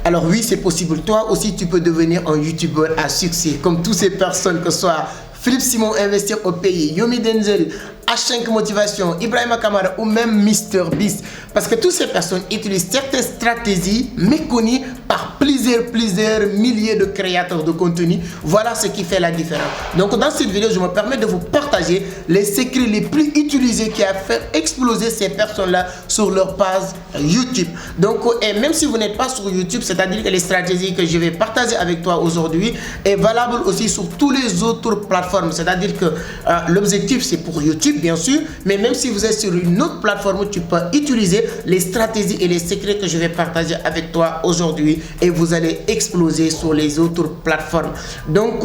Alors oui, c'est possible. Toi aussi, tu peux devenir un YouTubeur à succès, comme toutes ces personnes, que ce soit Philippe Simon, Investir au pays, Yomi Denzel, H5 Motivation, Ibrahima Kamara ou même MrBeast. Parce que toutes ces personnes utilisent certaines stratégies méconnues par plusieurs milliers de créateurs de contenu. Voilà ce qui fait la différence. Donc dans cette vidéo, je me permets de vous partager les secrets les plus utilisés qui a fait exploser ces personnes-là sur leur page YouTube. Donc et même si vous n'êtes pas sur YouTube, c'est-à-dire que les stratégies que je vais partager avec toi aujourd'hui est valable aussi sur tous les autres plateformes. C'est-à-dire que l'objectif c'est pour YouTube bien sûr, mais même si vous êtes sur une autre plateforme, tu peux utiliser les stratégies et les secrets que je vais partager avec toi aujourd'hui et vous allez exploser sur les autres plateformes. Donc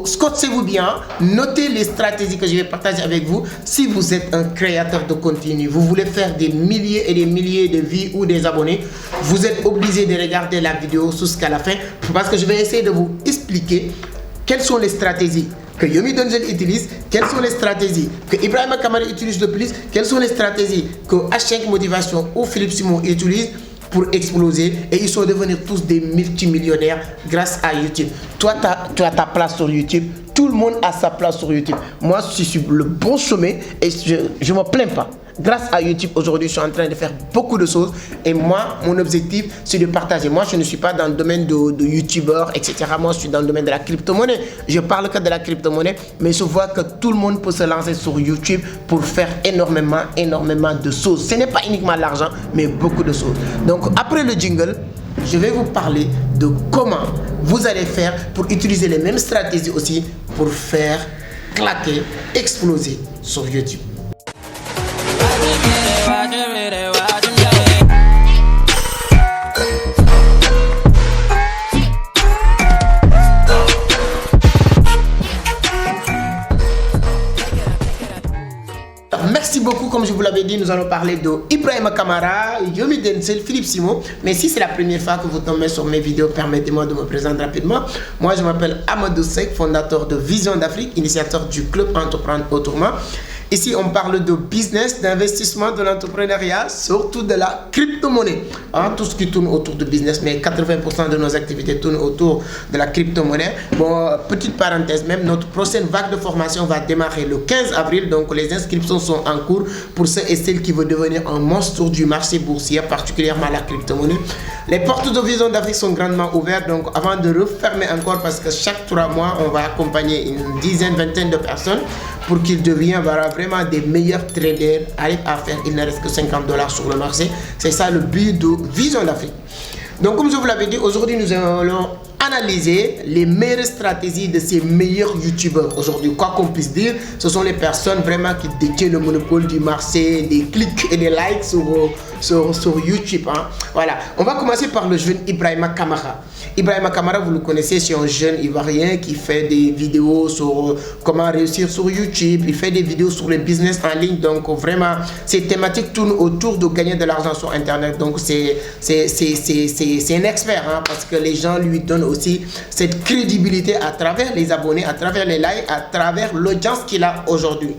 scotchez-vous bien, notez les stratégies que je vais partager avec vous. Si vous êtes un créateur de contenu, vous voulez faire des milliers et des milliers de vues ou des abonnés, vous êtes obligé de regarder la vidéo jusqu'à la fin parce que je vais essayer de vous expliquer quelles sont les stratégies que Yomi Denzel utilise, quelles sont les stratégies que Ibrahima Kamara utilise le plus, quelles sont les stratégies que H5 Motivation ou Philippe Simon utilisent pour exploser, et ils sont devenus tous des multimillionnaires grâce à YouTube. Toi, tu as ta place sur YouTube, tout le monde a sa place sur YouTube. Moi, je suis sur le bon chemin et je ne me plains pas. Grâce à YouTube, aujourd'hui, je suis en train de faire beaucoup de choses. Et moi, mon objectif, c'est de partager. Moi, je ne suis pas dans le domaine de YouTubeur, etc. Moi, je suis dans le domaine de la crypto-monnaie. Je parle que de la crypto-monnaie, mais je vois que tout le monde peut se lancer sur YouTube pour faire énormément de choses. Ce n'est pas uniquement l'argent, mais beaucoup de choses. Donc, après le jingle, je vais vous parler de comment vous allez faire pour utiliser les mêmes stratégies aussi pour faire claquer, exploser sur YouTube. Merci beaucoup, comme je vous l'avais dit, nous allons parler de Ibrahima Kamara, Yomi Denzel, Philippe Simon. Mais si c'est la première fois que vous tombez sur mes vidéos, permettez-moi de me présenter rapidement. Moi, je m'appelle Amadou Seck, fondateur de Vision d'Afrique, initiateur du club Entreprendre Autrement. Ici, on parle de business, d'investissement, de l'entrepreneuriat, surtout de la crypto-monnaie. Hein, tout ce qui tourne autour de business, mais 80% de nos activités tournent autour de la crypto-monnaie. Bon, petite parenthèse même, notre prochaine vague de formation va démarrer le 15 avril. Donc, les inscriptions sont en cours pour ceux et celles qui veulent devenir un monstre du marché boursier, particulièrement la crypto-monnaie. Les portes de Vision d'Afrique sont grandement ouvertes. Donc, avant de refermer encore, parce que chaque 3 mois, on va accompagner une dizaine, vingtaine de personnes pour qu'ils deviennent vraiment des meilleurs traders, arrivent à faire, il ne reste que $50 sur le marché. C'est ça le but de Vision d'Afrique. Donc, comme je vous l'avais dit, aujourd'hui, nous allons analyser les meilleures stratégies de ces meilleurs youtubeurs. Aujourd'hui, quoi qu'on puisse dire, ce sont les personnes vraiment qui détiennent le monopole du marché, des clics et des likes sur YouTube. Hein. Voilà, on va commencer par le jeune Ibrahima Kamara. Ibrahima Kamara, vous le connaissez, c'est un jeune Ivoirien qui fait des vidéos sur comment réussir sur YouTube. Il fait des vidéos sur le business en ligne. Donc vraiment, ces thématiques tournent autour de gagner de l'argent sur Internet. Donc c'est un expert, hein, parce que les gens lui donnent aussi cette crédibilité à travers les abonnés, à travers les likes, à travers l'audience qu'il a aujourd'hui.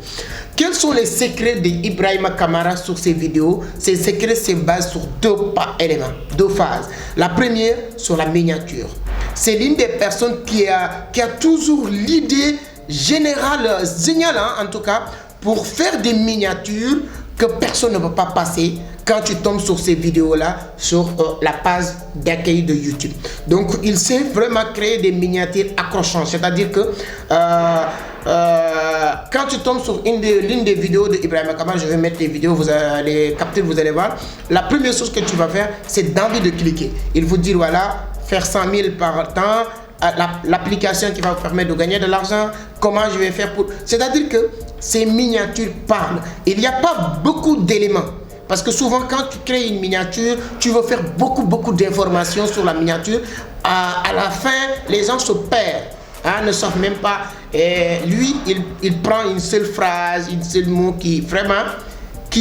Quels sont les secrets d'Ibrahima Kamara sur ces vidéos? Ces secrets se basent sur deux phases. La première, sur la miniature. C'est l'une des personnes qui a toujours l'idée générale, géniale hein, en tout cas, pour faire des miniatures que personne ne peut pas passer quand tu tombes sur ces vidéos-là sur la page d'accueil de YouTube. Donc, il sait vraiment créer des miniatures accrochantes. C'est-à-dire que quand tu tombes sur l'une des vidéos de Ibrahima Kamara, je vais mettre les vidéos, vous allez capter, vous allez voir. La première chose que tu vas faire, c'est d'envie de cliquer. Il vous dit, voilà, faire 100 000 par temps, l'application qui va vous permettre de gagner de l'argent, comment je vais faire pour... C'est-à-dire que ces miniatures parlent. Il n'y a pas beaucoup d'éléments. Parce que souvent, quand tu crées une miniature, tu veux faire beaucoup d'informations sur la miniature. À la fin, les gens se perdent, hein, ne savent même pas. Et lui, il prend une seule phrase, un seul mot qui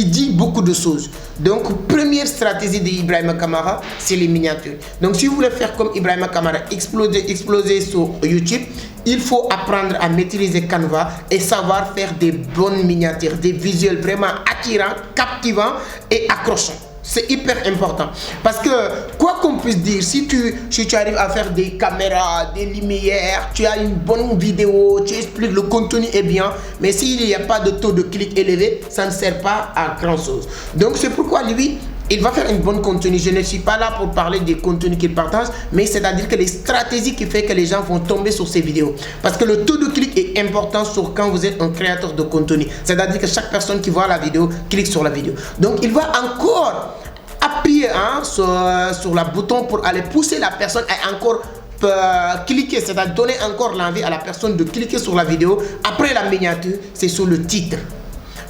dit beaucoup de choses. Donc, première stratégie d'Ibrahima Kamara, c'est les miniatures. Donc, si vous voulez faire comme Ibrahima Kamara, exploser sur YouTube, il faut apprendre à maîtriser Canva et savoir faire des bonnes miniatures, des visuels vraiment attirants, captivants et accrochants. C'est hyper important. Parce que, quoi qu'on puisse dire, si tu arrives à faire des caméras, des lumières, tu as une bonne vidéo, tu expliques, le contenu est bien, mais s'il n'y a pas de taux de clic élevé, ça ne sert pas à grand chose. Donc c'est pourquoi lui, il va faire une bonne contenu. Je ne suis pas là pour parler des contenus qu'il partage, mais c'est-à-dire que les stratégies qui font que les gens vont tomber sur ces vidéos. Parce que le taux de clic est important sur quand vous êtes un créateur de contenu. C'est-à-dire que chaque personne qui voit la vidéo clique sur la vidéo. Donc il va encore appuyer sur le bouton pour aller pousser la personne à encore cliquer, c'est-à-dire donner encore l'envie à la personne de cliquer sur la vidéo. Après la miniature, c'est sur le titre.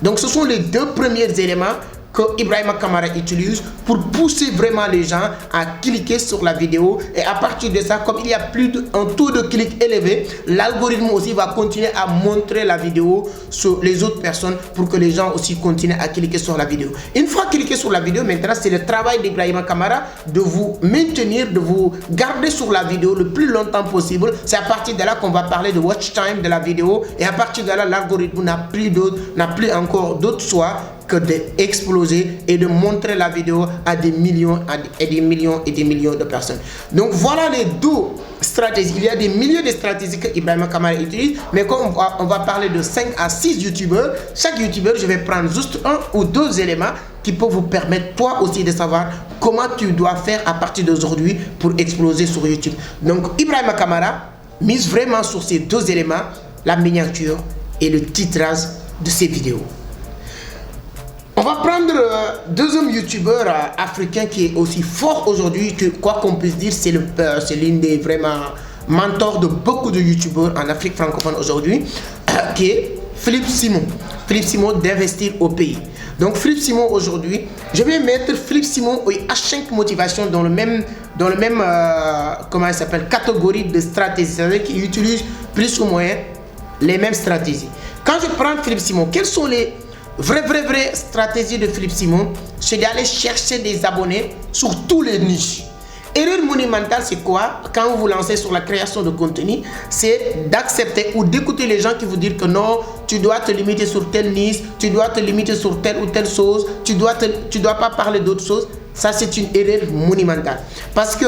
Donc ce sont les deux premiers éléments que Ibrahima Kamara utilise pour pousser vraiment les gens à cliquer sur la vidéo. Et à partir de ça, comme il y a un taux de clic élevé, l'algorithme aussi va continuer à montrer la vidéo sur les autres personnes pour que les gens aussi continuent à cliquer sur la vidéo. Une fois cliqué sur la vidéo, maintenant c'est le travail d'Ibrahima Kamara de vous maintenir, de vous garder sur la vidéo le plus longtemps possible. C'est à partir de là qu'on va parler de watch time de la vidéo, et à partir de là, l'algorithme n'a plus encore d'autre choix que d'exploser et de montrer la vidéo à des millions et des millions et des millions de personnes. Donc voilà les deux stratégies. Il y a des milliers de stratégies que Ibrahima Kamara utilise, mais comme on va parler de 5 à 6 youtubeurs, chaque youtubeur, je vais prendre juste un ou deux éléments qui peuvent vous permettre toi aussi de savoir comment tu dois faire à partir d'aujourd'hui pour exploser sur YouTube. Donc Ibrahima Kamara mise vraiment sur ces deux éléments, la miniature et le titrage de ses vidéos. On va prendre deuxième youtubeur africain qui est aussi fort aujourd'hui, quoi qu'on puisse dire, c'est l'une des vraiment mentors de beaucoup de youtubeurs en Afrique francophone aujourd'hui, qui est Philippe Simon. Philippe Simon d'Investir au pays. Donc Philippe Simon aujourd'hui, je vais mettre Philippe Simon et H5 Motivation dans le même comment il s'appelle, catégorie de stratégie, c'est-à-dire qu'il utilise plus ou moins les mêmes stratégies. Quand je prends Philippe Simon, quelles sont les vraie stratégie de Philippe Simon? C'est d'aller chercher des abonnés sur tous les niches. Erreur monumentale, c'est quoi? Quand vous vous lancez sur la création de contenu, c'est d'accepter ou d'écouter les gens qui vous disent que non, tu dois te limiter sur telle niche, tu dois te limiter sur telle ou telle chose, tu dois pas parler d'autres choses. Ça, c'est une erreur monumentale. Parce que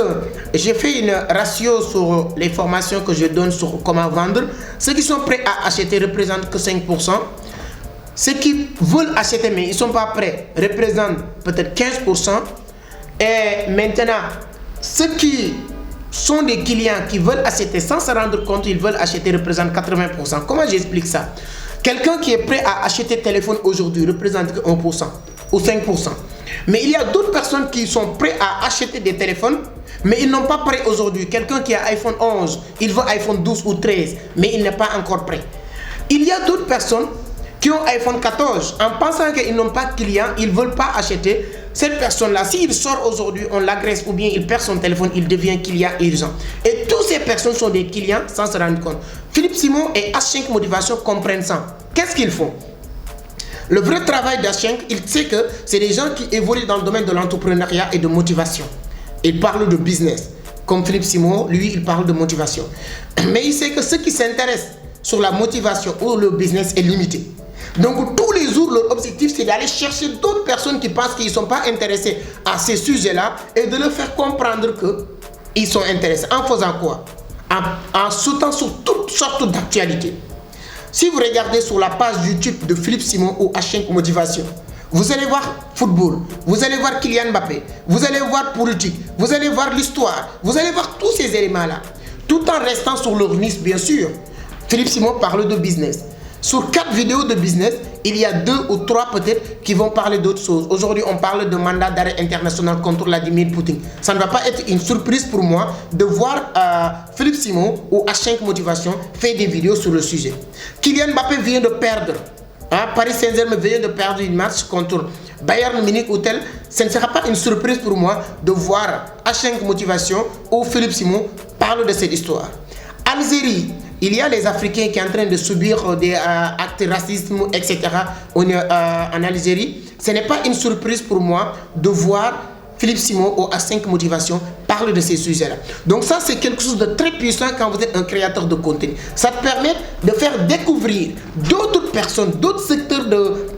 j'ai fait une ratio sur les formations que je donne sur comment vendre. Ceux qui sont prêts à acheter ne représentent que 5%. Ceux qui veulent acheter mais ils ne sont pas prêts représentent peut-être 15%. Et maintenant, ceux qui sont des clients qui veulent acheter sans se rendre compte qu'ils veulent acheter représentent 80%. Comment j'explique ça? Quelqu'un qui est prêt à acheter téléphone aujourd'hui représente 1% ou 5%. Mais il y a d'autres personnes qui sont prêts à acheter des téléphones, mais ils n'ont pas prêt aujourd'hui. Quelqu'un qui a iPhone 11, il veut iPhone 12 ou 13, mais il n'est pas encore prêt. Il y a d'autres personnes qui ont iPhone 14, en pensant qu'ils n'ont pas de clients, ils ne veulent pas acheter. Cette personne-là, s'il sort aujourd'hui, on l'agresse ou bien il perd son téléphone, il devient client urgent. Et toutes ces personnes sont des clients sans se rendre compte. Philippe Simon et H5 Motivation comprennent ça. Qu'est-ce qu'ils font? Le vrai travail d'H5, il sait que c'est des gens qui évoluent dans le domaine de l'entrepreneuriat et de motivation. Il parle de business. Comme Philippe Simon, lui, il parle de motivation. Mais il sait que ceux qui s'intéressent sur la motivation ou le business est limité. Donc tous les jours, leur objectif, c'est d'aller chercher d'autres personnes qui pensent qu'ils ne sont pas intéressés à ces sujets-là et de leur faire comprendre qu'ils sont intéressés. En faisant quoi? En sautant sur toutes sortes d'actualités. Si vous regardez sur la page YouTube de Philippe Simon ou H5 Motivation, vous allez voir football, vous allez voir Kylian Mbappé, vous allez voir politique, vous allez voir l'histoire, vous allez voir tous ces éléments-là, tout en restant sur leur niche, bien sûr. Philippe Simon parle de business. Sur 4 vidéos de business, il y a 2 ou 3 peut-être qui vont parler d'autres choses. Aujourd'hui, on parle de mandat d'arrêt international contre Vladimir Poutine. Ça ne va pas être une surprise pour moi de voir Philippe Simon ou H5 Motivation faire des vidéos sur le sujet. Kylian Mbappé vient de perdre. Paris Saint-Germain vient de perdre une match contre Bayern Munich ou tel. Ce ne sera pas une surprise pour moi de voir H5 Motivation ou Philippe Simon parler de cette histoire. Algérie. Il y a les Africains qui sont en train de subir des actes de racisme, etc. en Algérie. Ce n'est pas une surprise pour moi de voir Philippe Simon ou H5 Motivation parler de ces sujets-là. Donc ça, c'est quelque chose de très puissant quand vous êtes un créateur de contenu. Ça te permet de faire découvrir d'autres personnes, d'autres secteurs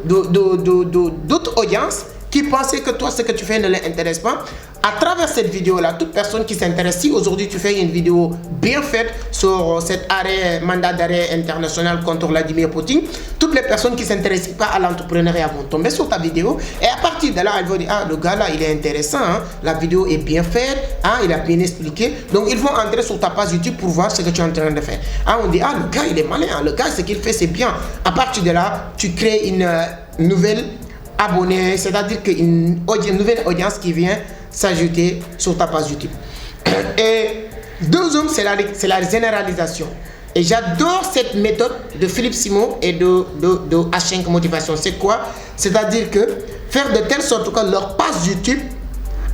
d'autres audiences qui pensaient que toi, ce que tu fais ne les intéresse pas. À travers cette vidéo-là, toute personne qui s'intéresse, si aujourd'hui tu fais une vidéo bien faite sur cet mandat d'arrêt international contre Vladimir Poutine, toutes les personnes qui ne s'intéressent pas à l'entrepreneuriat vont tomber sur ta vidéo et à partir de là, elles vont dire, ah, le gars là, il est intéressant, hein? La vidéo est bien faite, hein? Il a bien expliqué. Donc, ils vont entrer sur ta page YouTube pour voir ce que tu es en train de faire. Ah, on dit, ah, le gars, il est malin, hein? Le gars, ce qu'il fait, c'est bien. À partir de là, tu crées une nouvelle abonnée, c'est-à-dire qu'une nouvelle audience qui vient s'ajouter sur ta page YouTube. Et deuxième, c'est la généralisation. Et j'adore cette méthode de Philippe Simon et de H5 Motivation. C'est quoi? C'est-à-dire que faire de telle sorte que leur page YouTube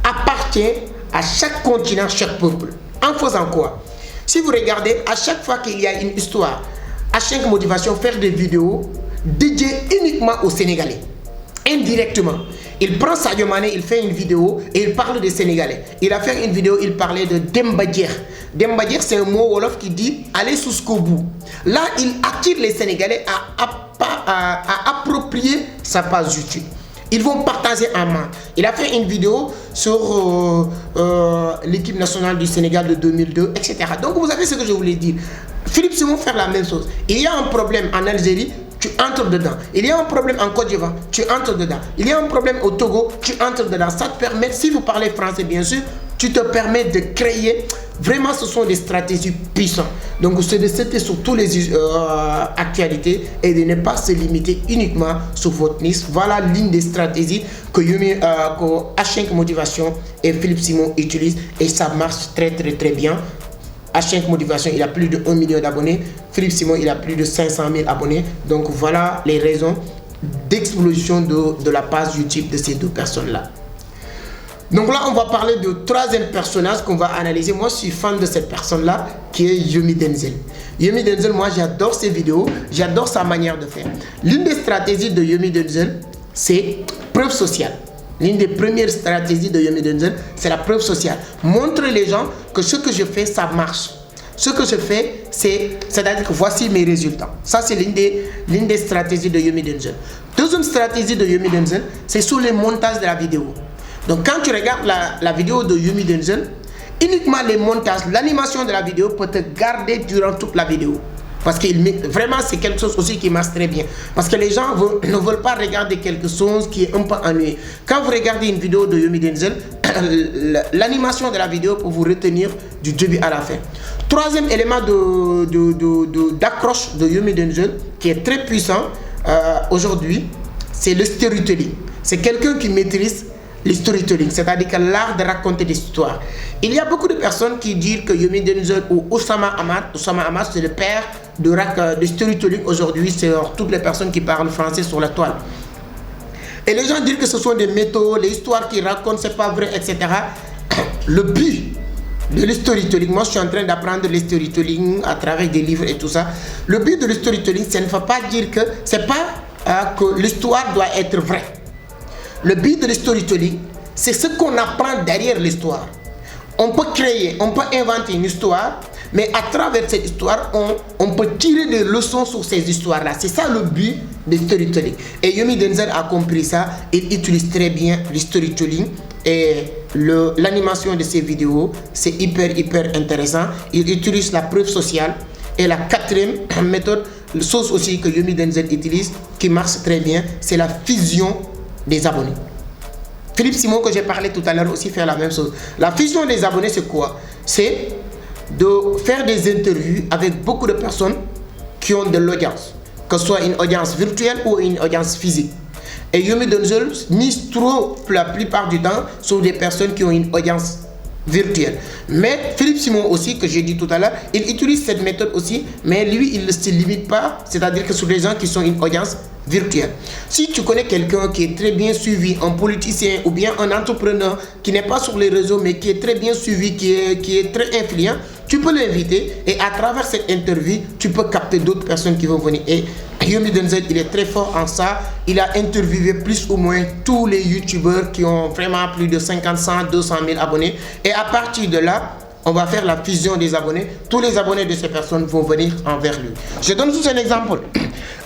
appartient à chaque continent, chaque peuple. En faisant quoi? Si vous regardez, à chaque fois qu'il y a une histoire, H5 Motivation faire des vidéos dédiées uniquement aux Sénégalais. Indirectement. Il prend Sadio Mané, il fait une vidéo et il parle des Sénégalais. Il a fait une vidéo, il parlait de Demba Dier. Demba Dier, c'est un mot wolof qui dit aller jusqu'au bout. Là, il attire les Sénégalais à approprier sa page YouTube. Ils vont partager en main. Il a fait une vidéo sur l'équipe nationale du Sénégal de 2002, etc. Donc, vous savez ce que je voulais dire. Philippe Simon fait la même chose. Il y a un problème en Algérie, tu entres dedans. Il y a un problème en Côte d'Ivoire, tu entres dedans. Il y a un problème au Togo, tu entres dedans. Ça te permet, si vous parlez français bien sûr, tu te permets de créer. Vraiment, ce sont des stratégies puissantes. Donc, c'est de citer sur toutes les actualités et de ne pas se limiter uniquement sur votre niche. Voilà l'une des stratégies que H5 Motivation et Philippe Simon utilisent et ça marche très bien. H5 Motivation, il a plus de 1 million d'abonnés. Philippe Simon, il a plus de 500 000 abonnés. Donc, voilà les raisons d'explosion de la page YouTube de ces deux personnes-là. Donc là, on va parler de troisième personnage qu'on va analyser. Moi, je suis fan de cette personne-là, qui est Yomi Denzel. Yomi Denzel, moi, j'adore ses vidéos, j'adore sa manière de faire. L'une des stratégies de Yomi Denzel, c'est preuve sociale. L'une des premières stratégies de Yomi Denzel, c'est la preuve sociale. Montrer les gens que ce que je fais, ça marche. Ce que je fais, c'est-à-dire que voici mes résultats. Ça, c'est l'une des stratégies de Yomi Denzel. Deuxième stratégie de Yomi Denzel, c'est sur les montages de la vidéo. Donc, quand tu regardes la vidéo de Yomi Denzel, uniquement les montages, l'animation de la vidéo peut te garder durant toute la vidéo. Parce que vraiment, c'est quelque chose aussi qui marche très bien. Parce que les gens ne veulent pas regarder quelque chose qui est un peu ennuyé. Quand vous regardez une vidéo de Yomi Denzel, l'animation de la vidéo peut vous retenir du début à la fin. Troisième élément d'accroche de Yomi Denzel, qui est très puissant aujourd'hui, c'est le storytelling. C'est quelqu'un qui maîtrise le storytelling, c'est-à-dire que l'art de raconter des histoires. Il y a beaucoup de personnes qui disent que Yomi Denzel ou Oussama Hamad, c'est le père de storytelling aujourd'hui, c'est toutes les personnes qui parlent français sur la toile. Et les gens disent que ce sont des méthodes, les histoires qu'ils racontent, c'est pas vrai, etc. Le but de storytelling, moi je suis en train d'apprendre le storytelling à travers des livres et tout ça. Le but de storytelling, ça ne veut pas dire que c'est pas que l'histoire doit être vraie. Le but de storytelling, c'est ce qu'on apprend derrière l'histoire. On peut créer, on peut inventer une histoire, mais à travers cette histoire, on peut tirer des leçons sur ces histoires-là. C'est ça le but du storytelling. Et Yomi Denzel a compris ça. Il utilise très bien le storytelling et l'animation de ses vidéos. C'est hyper intéressant. Il utilise la preuve sociale. Et la quatrième méthode, la chose aussi que Yomi Denzel utilise, qui marche très bien, c'est la fusion des abonnés. Philippe Simon, que j'ai parlé tout à l'heure, aussi fait la même chose. La fusion des abonnés, c'est quoi? C'est de faire des interviews avec beaucoup de personnes qui ont de l'audience, que ce soit une audience virtuelle ou une audience physique. Et Yomi Denzel mise trop la plupart du temps sur des personnes qui ont une audience virtuelle. Mais Philippe Simon aussi, que j'ai dit tout à l'heure, il utilise cette méthode aussi, mais lui, il ne se limite pas, c'est-à-dire que sur les gens qui sont une audience virtuelle. Si tu connais quelqu'un qui est très bien suivi, un politicien ou bien un entrepreneur qui n'est pas sur les réseaux mais qui est très bien suivi, qui est très influent, tu peux l'inviter et à travers cette interview, tu peux capter d'autres personnes qui vont venir. Et Yomi Denzel, il est très fort en ça. Il a interviewé plus ou moins tous les youtubeurs qui ont vraiment plus de 50, 100, 200 000 abonnés. Et à partir de là, on va faire la fusion des abonnés. Tous les abonnés de ces personnes vont venir envers lui. Je donne juste un exemple.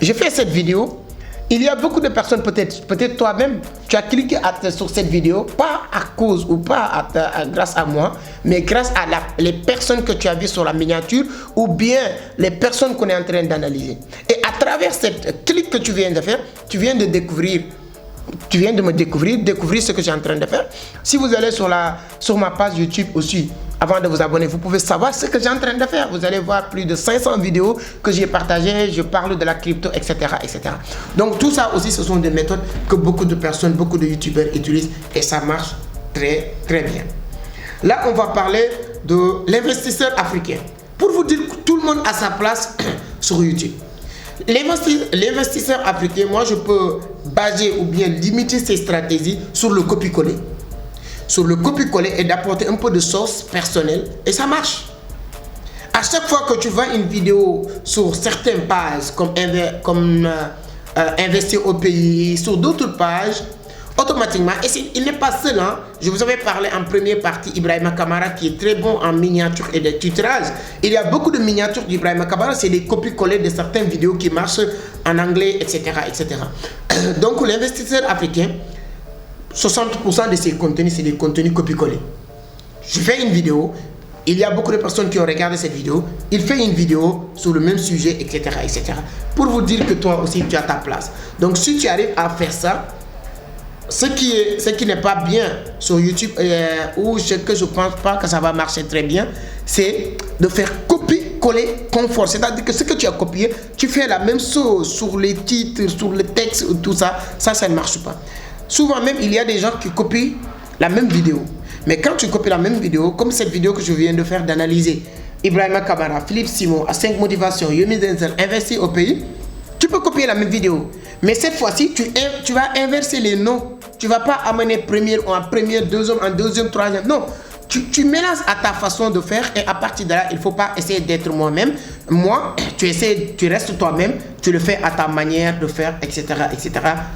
Je fais cette vidéo il y a beaucoup de personnes, peut-être toi-même, tu as cliqué sur cette vidéo, pas à cause ou pas grâce à moi, mais grâce à les personnes que tu as vues sur la miniature ou bien les personnes qu'on est en train d'analyser. Et à travers cette clic que tu viens de faire, tu viens de me découvrir ce que j'ai en train de faire. Si vous allez sur ma page YouTube aussi, avant de vous abonner, vous pouvez savoir ce que j'ai en train de faire. Vous allez voir plus de 500 vidéos que j'ai partagées. Je parle de la crypto, etc., etc. Donc tout ça aussi, ce sont des méthodes que beaucoup de personnes, beaucoup de youtubeurs utilisent et ça marche très, très bien. Là, on va parler de l'investisseur africain. Pour vous dire que tout le monde a sa place sur YouTube. L'investisseur africain, moi, je peux baser ou bien limiter ses stratégies sur le copier-coller. Sur le copier-coller et d'apporter un peu de sauce personnelle et ça marche. À chaque fois que tu vois une vidéo sur certaines pages comme investir au pays, sur d'autres pages, automatiquement, et il n'est pas seul, hein, je vous avais parlé en première partie Ibrahima Kamara qui est très bon en miniature et de titrage. Il y a beaucoup de miniatures d'Ibrahima Kamara, c'est des copier-coller de certaines vidéos qui marchent en anglais, etc. etc. Donc l'investisseur africain, 60% de ses contenus, c'est des contenus copier-coller. Je fais une vidéo, il y a beaucoup de personnes qui ont regardé cette vidéo, il fait une vidéo sur le même sujet, etc., etc. Pour vous dire que toi aussi, tu as ta place. Donc, si tu arrives à faire ça, ce qui n'est pas bien sur YouTube, ou ce que je ne pense pas que ça va marcher très bien, c'est de faire copier-coller confort. C'est-à-dire que ce que tu as copié, tu fais la même chose sur les titres, sur le texte, tout ça. Ça ne marche pas. Souvent même, il y a des gens qui copient la même vidéo. Mais quand tu copies la même vidéo, comme cette vidéo que je viens de faire d'analyser, Ibrahima Kamara, Philippe Simon, à 5 motivations, Yomi Denzel, investir au pays, tu peux copier la même vidéo. Mais cette fois-ci, tu vas inverser les noms. Tu ne vas pas amener première en première, deuxième en deuxième, troisième. Non, tu mélanges à ta façon de faire et à partir de là, il ne faut pas essayer d'être moi-même. Tu restes toi-même, tu le fais à ta manière de faire, etc., etc.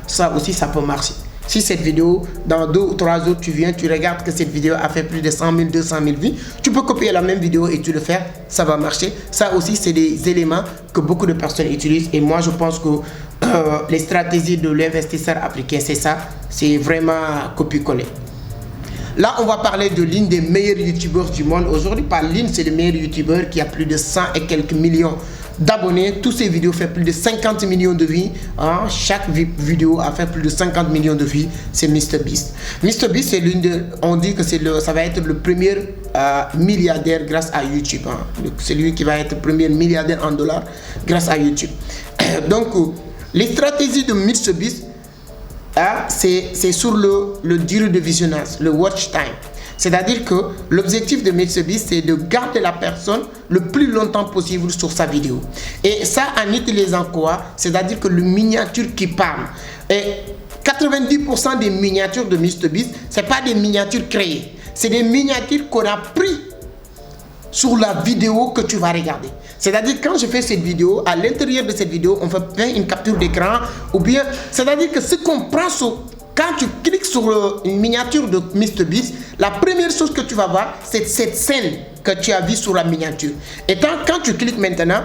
Ça aussi, ça peut marcher. Si cette vidéo, dans 2 ou 3 autres, tu viens, tu regardes que cette vidéo a fait plus de 100 000, 200 000 vues, tu peux copier la même vidéo et tu le fais, ça va marcher. Ça aussi, c'est des éléments que beaucoup de personnes utilisent. Et moi, je pense que les stratégies de l'investisseur africain, c'est ça. C'est vraiment copier-coller. Là, on va parler de l'une des meilleurs youtubeurs du monde. Aujourd'hui, par l'une, c'est le meilleur youtubeur qui a plus de 100 et quelques millions d'abonnés. Toutes ces vidéos font plus de 50 millions de vues. Hein? Chaque vidéo a fait plus de 50 millions de vues. C'est MrBeast. MrBeast, c'est on dit que ça va être le premier milliardaire grâce à YouTube. Hein? C'est lui qui va être le premier milliardaire en dollars grâce à YouTube. Donc, les stratégies de MrBeast, c'est sur le durée de visionnage, le watch time. C'est-à-dire que l'objectif de MrBeast, c'est de garder la personne le plus longtemps possible sur sa vidéo. Et ça, en utilisant quoi? C'est-à-dire que le miniature qui parle. Et 90% des miniatures de MrBeast, ce n'est pas des miniatures créées. C'est des miniatures qu'on a pris sur la vidéo que tu vas regarder. C'est-à-dire quand je fais cette vidéo, à l'intérieur de cette vidéo, on fait bien une capture d'écran ou bien, c'est-à-dire que ce qu'on prend quand tu cliques sur une miniature de MrBeast, la première chose que tu vas voir, c'est cette scène que tu as vue sur la miniature. Et quand tu cliques maintenant,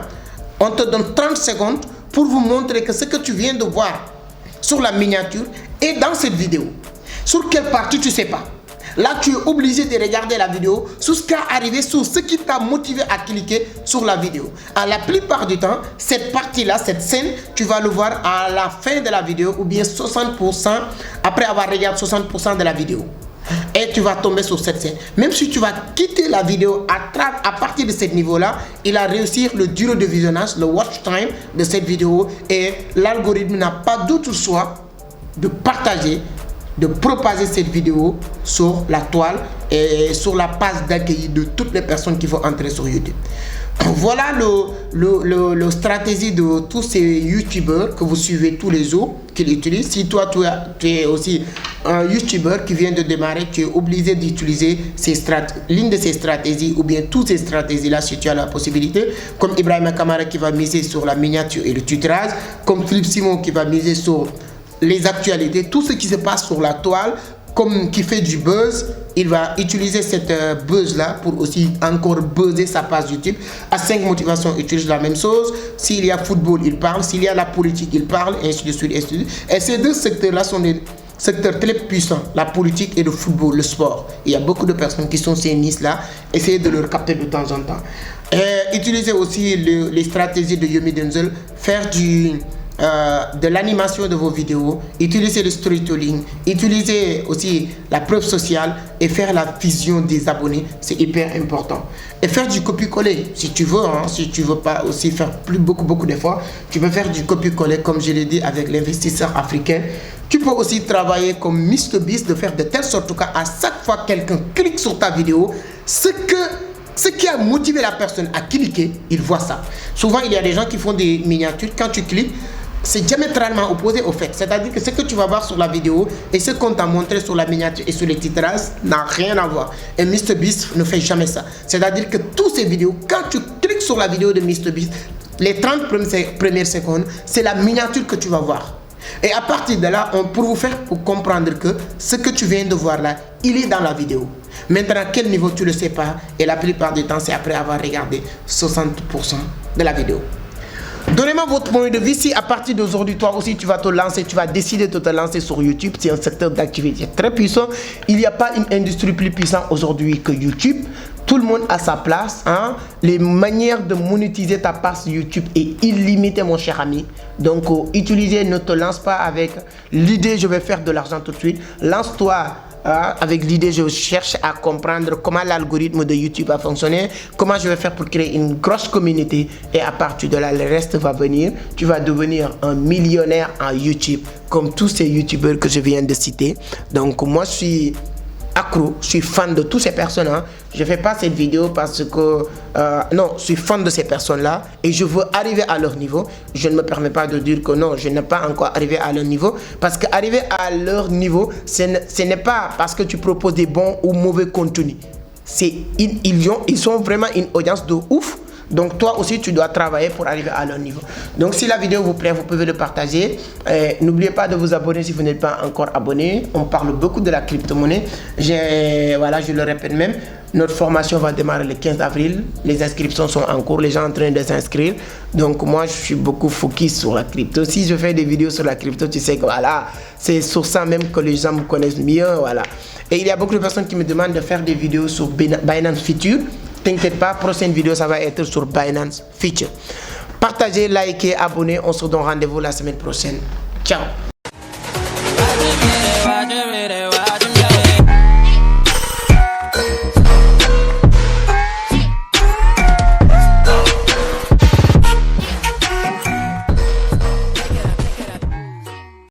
on te donne 30 secondes pour vous montrer que ce que tu viens de voir sur la miniature est dans cette vidéo. Sur quelle partie, tu ne sais pas. Là, tu es obligé de regarder la vidéo jusqu'à arriver sur ce qui t'a motivé à cliquer sur la vidéo. À la plupart du temps, cette partie-là, cette scène, tu vas le voir à la fin de la vidéo ou bien 60% après avoir regardé 60% de la vidéo. Et tu vas tomber sur cette scène. Même si tu vas quitter la vidéo à partir de ce niveau-là, il a réussi le durée de visionnage, le watch time de cette vidéo et l'algorithme n'a pas d'autre choix de partager, de propager cette vidéo sur la toile et sur la page d'accueil de toutes les personnes qui vont entrer sur YouTube. Voilà le stratégie de tous ces youtubeurs que vous suivez tous les jours qu'ils utilisent. Si toi tu es aussi un youtubeur qui vient de démarrer, tu es obligé d'utiliser l'une de ces stratégies ou bien toutes ces stratégies là si tu as la possibilité, comme Ibrahima Kamara qui va miser sur la miniature et le titrage, comme Philippe Simon qui va miser sur les actualités, tout ce qui se passe sur la toile, comme qui fait du buzz, il va utiliser cette buzz là pour aussi encore buzzer sa page YouTube. À 5 motivations, il utilise la même chose. S'il y a football, il parle. S'il y a la politique, il parle, et ainsi de suite, ainsi de suite. Et ces deux secteurs là sont des secteurs très puissants, la politique et le football, le sport. Il y a beaucoup de personnes qui sont ces niches là. Essayez de leur capter de temps en temps. Utilisez aussi les stratégies de Yomi Denzel, faire de l'animation de vos vidéos, utiliser le storytelling, utiliser aussi la preuve sociale et faire la vision des abonnés, c'est hyper important. Et faire du copier-coller si tu veux, hein, si tu veux pas aussi faire beaucoup d'efforts, tu peux faire du copier-coller comme je l'ai dit avec l'investisseur africain. Tu peux aussi travailler comme MrBeast, de faire de telle sorte qu'à chaque fois que quelqu'un clique sur ta vidéo, ce qui a motivé la personne à cliquer, il voit ça. Souvent, il y a des gens qui font des miniatures. Quand tu cliques, c'est diamétralement opposé au fait. C'est-à-dire que ce que tu vas voir sur la vidéo et ce qu'on t'a montré sur la miniature et sur les titrages n'a rien à voir. Et MrBeast ne fait jamais ça. C'est-à-dire que toutes ces vidéos, quand tu cliques sur la vidéo de MrBeast, les 30 premières secondes, c'est la miniature que tu vas voir. Et à partir de là, pour vous faire comprendre que ce que tu viens de voir là, il est dans la vidéo. Maintenant, à quel niveau tu ne le sais pas, et la plupart du temps, c'est après avoir regardé 60% de la vidéo. Donnez-moi votre point de vue si à partir d'aujourd'hui, toi aussi, tu vas te lancer, tu vas décider de te lancer sur YouTube. C'est un secteur d'activité très puissant. Il n'y a pas une industrie plus puissante aujourd'hui que YouTube. Tout le monde a sa place. Hein? Les manières de monétiser ta page YouTube est illimitée, mon cher ami. Donc, utilisez, ne te lance pas avec l'idée je vais faire de l'argent tout de suite. Lance-toi avec l'idée je cherche à comprendre comment l'algorithme de YouTube a fonctionné, comment je vais faire pour créer une grosse communauté, et à partir de là, le reste va venir. Tu vas devenir un millionnaire en YouTube, comme tous ces YouTubeurs que je viens de citer. Donc, moi, je suis accro, je suis fan de toutes ces personnes. Hein. Je ne fais pas cette vidéo parce que non, je suis fan de ces personnes-là et je veux arriver à leur niveau. Je ne me permets pas de dire que non, je n'ai pas encore arrivé à leur niveau, parce qu'arriver à leur niveau, ce n'est pas parce que tu proposes des bons ou mauvais contenus. Ils sont vraiment une audience de ouf. Donc toi aussi tu dois travailler pour arriver à leur niveau. Donc si la vidéo vous plaît, vous pouvez le partager. N'oubliez pas de vous abonner si vous n'êtes pas encore abonné. On parle beaucoup de la crypto-monnaie. Voilà, je le répète même. Notre formation va démarrer le 15 avril. Les inscriptions sont en cours. Les gens sont en train de s'inscrire. Donc moi je suis beaucoup focus sur la crypto. Si je fais des vidéos sur la crypto, tu sais que voilà, c'est sur ça même que les gens me connaissent mieux. Voilà. Et il y a beaucoup de personnes qui me demandent de faire des vidéos sur Binance Future. T'inquiète pas, prochaine vidéo, ça va être sur Binance Future. Partagez, likez, abonnez. On se donne rendez-vous la semaine prochaine. Ciao.